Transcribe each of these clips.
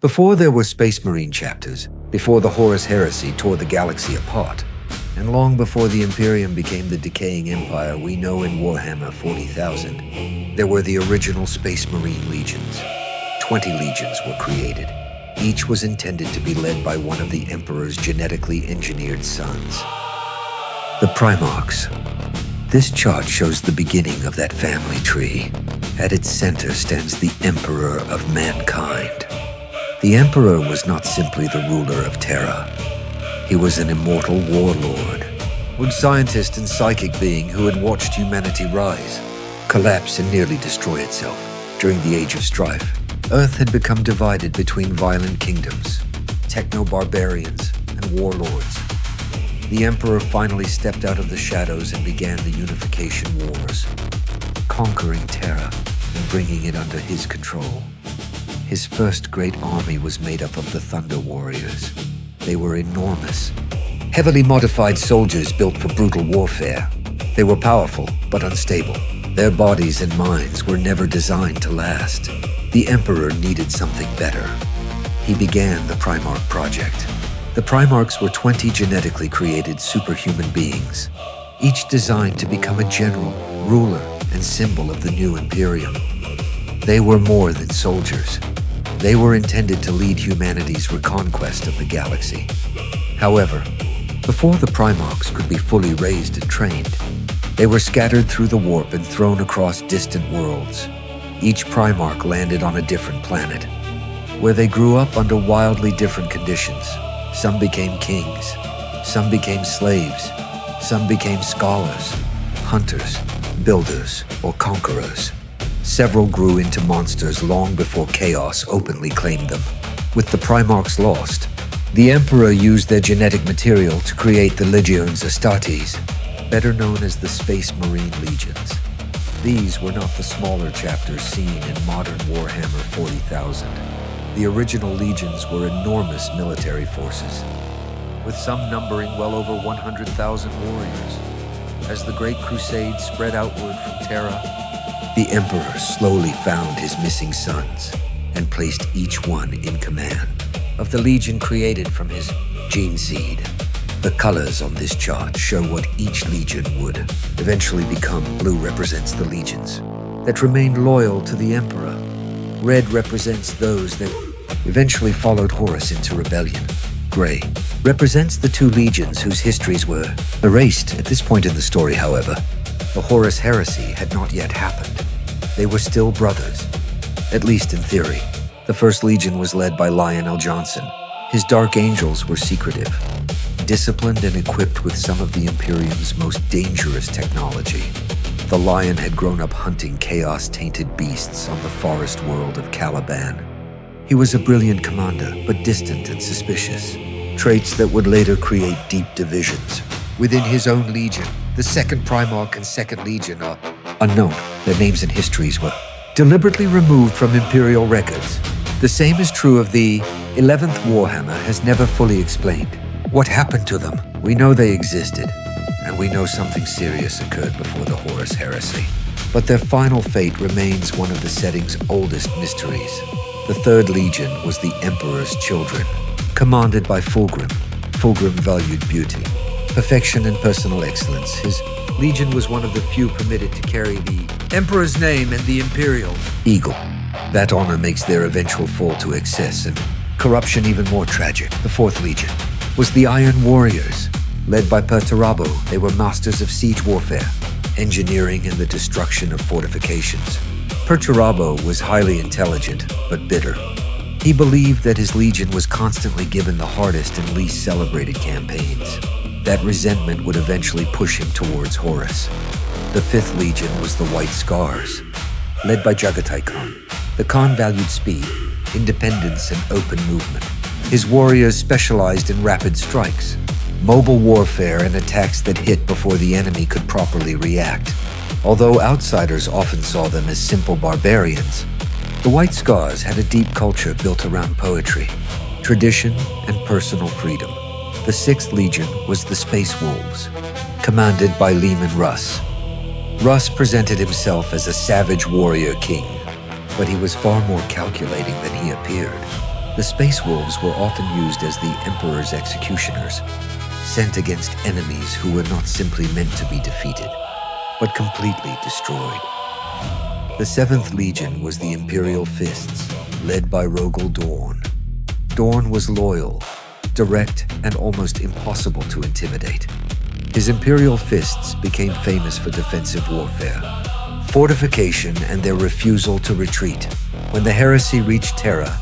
Before there were Space Marine chapters, before the Horus Heresy tore the galaxy apart, and long before the Imperium became the decaying empire we know in Warhammer 40,000, there were the original Space Marine legions. 20 legions were created. Each was intended to be led by one of the Emperor's genetically engineered sons. The Primarchs. This chart shows the beginning of that family tree. At its center stands the Emperor of mankind. The Emperor was not simply the ruler of Terra. He was an immortal warlord, one scientist and psychic being who had watched humanity rise, collapse and nearly destroy itself. During the Age of Strife, Earth had become divided between violent kingdoms, techno-barbarians, and warlords. The Emperor finally stepped out of the shadows and began the unification wars, conquering Terra and bringing it under his control. His first great army was made up of the Thunder Warriors. They were enormous, heavily modified soldiers built for brutal warfare. They were powerful, but unstable. Their bodies and minds were never designed to last. The Emperor needed something better. He began the Primarch Project. The Primarchs were 20 genetically created superhuman beings, each designed to become a general, ruler, and symbol of the new Imperium. They were more than soldiers. They were intended to lead humanity's reconquest of the galaxy. However, before the Primarchs could be fully raised and trained, they were scattered through the warp and thrown across distant worlds. Each Primarch landed on a different planet, where they grew up under wildly different conditions. Some became kings, some became slaves, some became scholars, hunters, builders, or conquerors. Several grew into monsters long before chaos openly claimed them. With the Primarchs lost, the Emperor used their genetic material to create the Legiones Astartes, better known as the Space Marine Legions. These were not the smaller chapters seen in modern Warhammer 40,000. The original legions were enormous military forces, with some numbering well over 100,000 warriors. As the Great Crusade spread outward from Terra, the Emperor slowly found his missing sons and placed each one in command of the legion created from his gene seed. The colors on this chart show what each legion would eventually become. Blue represents the legions that remained loyal to the Emperor. Red represents those that eventually followed Horus into rebellion. Gray represents the two legions whose histories were erased. At this point in the story, however, the Horus Heresy had not yet happened. They were still brothers, at least in theory. The First Legion was led by Lionel Johnson. His Dark Angels were secretive, disciplined and equipped with some of the Imperium's most dangerous technology. The Lion had grown up hunting chaos-tainted beasts on the forest world of Caliban. He was a brilliant commander, but distant and suspicious, traits that would later create deep divisions. Within his own legion, the Second Primarch and Second Legion are unknown. Their names and histories were deliberately removed from Imperial records. The same is true of the 11th Warhammer has never fully explained. What happened to them? We know they existed, and we know something serious occurred before the Horus Heresy. But their final fate remains one of the setting's oldest mysteries. The Third Legion was the Emperor's children, commanded by Fulgrim. Fulgrim valued beauty, perfection, and personal excellence. His legion was one of the few permitted to carry the Emperor's name and the Imperial Eagle. That honor makes their eventual fall to excess and corruption even more tragic. The Fourth Legion was the Iron Warriors. Led by Perturabo, they were masters of siege warfare, engineering and the destruction of fortifications. Perturabo was highly intelligent, but bitter. He believed that his legion was constantly given the hardest and least celebrated campaigns. That resentment would eventually push him towards Horus. The Fifth Legion was the White Scars, led by Jagatai Khan. The Khan valued speed, independence, and open movement. His warriors specialized in rapid strikes, mobile warfare, and attacks that hit before the enemy could properly react. Although outsiders often saw them as simple barbarians, the White Scars had a deep culture built around poetry, tradition, and personal freedom. The Sixth Legion was the Space Wolves, commanded by Leman Russ. Russ presented himself as a savage warrior king, but he was far more calculating than he appeared. The Space Wolves were often used as the Emperor's executioners, sent against enemies who were not simply meant to be defeated, but completely destroyed. The 7th Legion was the Imperial Fists, led by Rogel Dorn. Dorn was loyal, direct, and almost impossible to intimidate. His Imperial Fists became famous for defensive warfare, fortification, and their refusal to retreat. When the heresy reached Terra,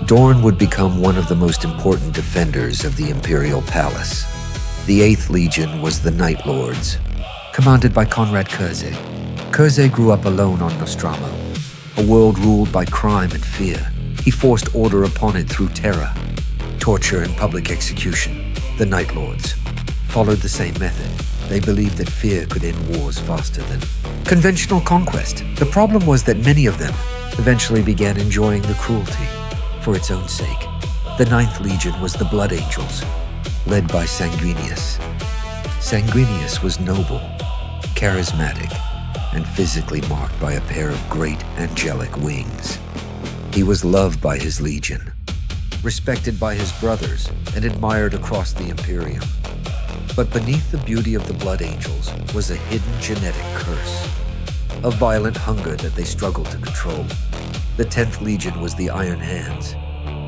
Dorn would become one of the most important defenders of the Imperial Palace. The 8th Legion was the Night Lords, commanded by Conrad Curze. Curze grew up alone on Nostromo, a world ruled by crime and fear. He forced order upon it through terror, torture, and public execution. The Night Lords followed the same method. They believed that fear could end wars faster than conventional conquest. The problem was that many of them eventually began enjoying the cruelty for its own sake. The 9th Legion was the Blood Angels, led by Sanguinius. Sanguinius was noble, charismatic, and physically marked by a pair of great angelic wings. He was loved by his legion, respected by his brothers, and admired across the Imperium. But beneath the beauty of the Blood Angels was a hidden genetic curse, a violent hunger that they struggled to control. The 10th Legion was the Iron Hands,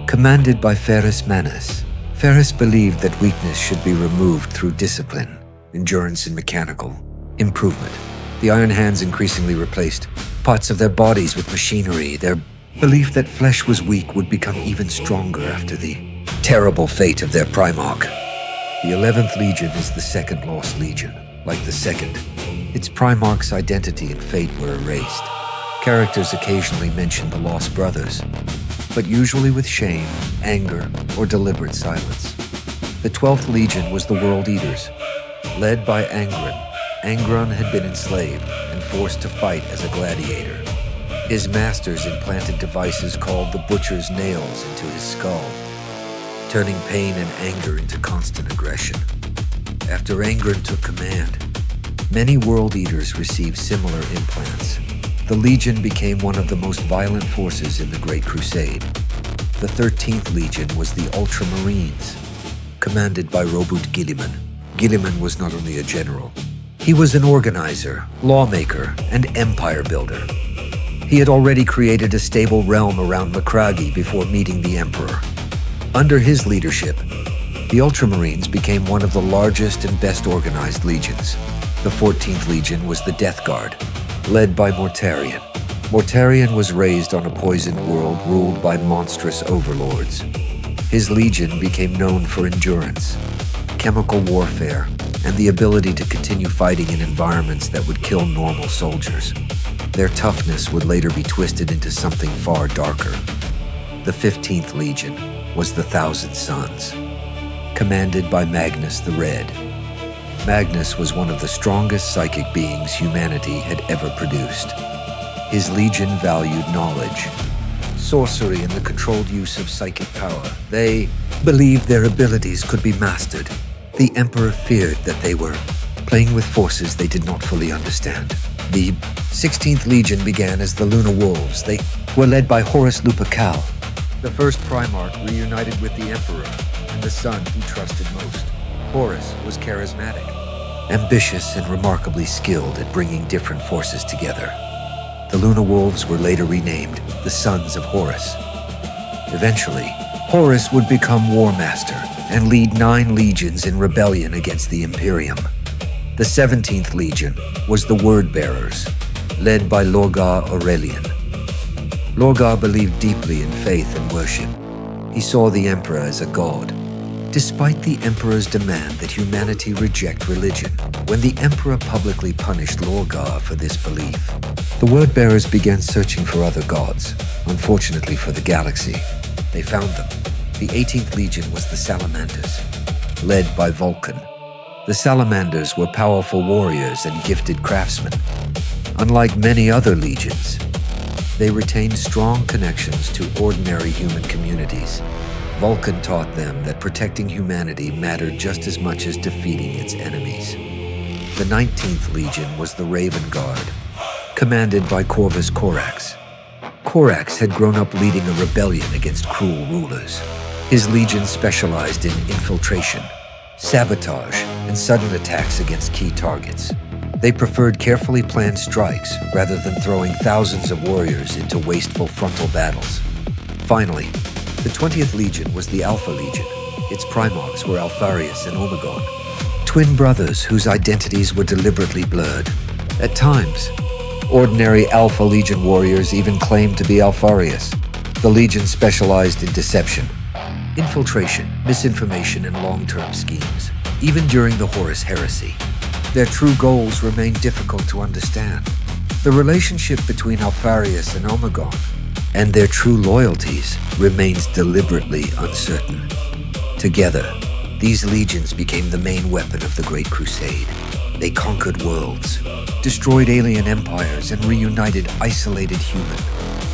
commanded by Ferrus Manus. Ferrus believed that weakness should be removed through discipline, endurance, and mechanical improvement. The Iron Hands increasingly replaced parts of their bodies with machinery. Their belief that flesh was weak would become even stronger after the terrible fate of their Primarch. The 11th Legion is the second Lost Legion. Like the second, its Primarch's identity and fate were erased. Characters occasionally mention the Lost Brothers, but usually with shame, anger, or deliberate silence. The 12th Legion was the World Eaters, led by Angron. Angron had been enslaved and forced to fight as a gladiator. His masters implanted devices called the Butcher's Nails into his skull, turning pain and anger into constant aggression. After Angron took command, many World Eaters received similar implants. The Legion became one of the most violent forces in the Great Crusade. The 13th Legion was the Ultramarines, commanded by Robert Guilliman. Guilliman was not only a general, he was an organizer, lawmaker, and empire builder. He had already created a stable realm around Macragge before meeting the Emperor. Under his leadership, the Ultramarines became one of the largest and best organized legions. The 14th Legion was the Death Guard, led by Mortarion. Mortarion was raised on a poisoned world ruled by monstrous overlords. His legion became known for endurance, chemical warfare, and the ability to continue fighting in environments that would kill normal soldiers. Their toughness would later be twisted into something far darker. The 15th Legion was the Thousand Sons, commanded by Magnus the Red. Magnus was one of the strongest psychic beings humanity had ever produced. His legion valued knowledge, sorcery, and the controlled use of psychic power. They believed their abilities could be mastered. The Emperor feared that they were playing with forces they did not fully understand. The 16th Legion began as the Lunar Wolves. They were led by Horus Lupercal, the first Primarch reunited with the Emperor and the son he trusted most. Horus was charismatic, ambitious, and remarkably skilled at bringing different forces together. The Lunar Wolves were later renamed the Sons of Horus. Eventually, Horus would become War Master and lead 9 legions in rebellion against the Imperium. The 17th Legion was the Word Bearers, led by Lorgar Aurelian. Lorgar believed deeply in faith and worship. He saw the Emperor as a god, despite the Emperor's demand that humanity reject religion. When the Emperor publicly punished Lorgar for this belief, the Word Bearers began searching for other gods. Unfortunately for the galaxy, they found them. The 18th Legion was the Salamanders, led by Vulcan. The Salamanders were powerful warriors and gifted craftsmen. Unlike many other legions, they retained strong connections to ordinary human communities. Vulcan taught them that protecting humanity mattered just as much as defeating its enemies. The 19th Legion was the Raven Guard, commanded by Corvus Corax. Corax had grown up leading a rebellion against cruel rulers. His legion specialized in infiltration, sabotage, and sudden attacks against key targets. They preferred carefully planned strikes rather than throwing thousands of warriors into wasteful frontal battles. Finally, the 20th Legion was the Alpha Legion. Its Primarchs were Alpharius and Omegon, twin brothers whose identities were deliberately blurred. At times, ordinary Alpha Legion warriors even claimed to be Alpharius. The Legion specialized in deception, infiltration, misinformation, and long-term schemes. Even during the Horus Heresy, their true goals remained difficult to understand. The relationship between Alpharius and Omegon and their true loyalties remains deliberately uncertain. Together, these legions became the main weapon of the Great Crusade. They conquered worlds, destroyed alien empires, and reunited isolated human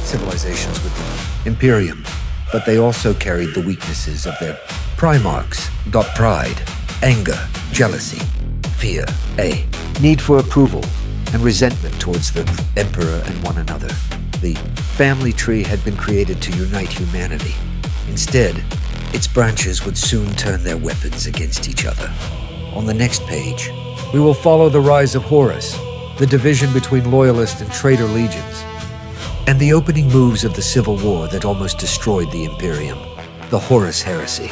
civilizations with the Imperium. But they also carried the weaknesses of their Primarchs: pride, anger, jealousy, fear, need for approval, and resentment towards the Emperor and one another. The family tree had been created to unite humanity. Instead, its branches would soon turn their weapons against each other. On the next page, we will follow the rise of Horus, the division between loyalist and traitor legions, and the opening moves of the civil war that almost destroyed the Imperium, the Horus Heresy.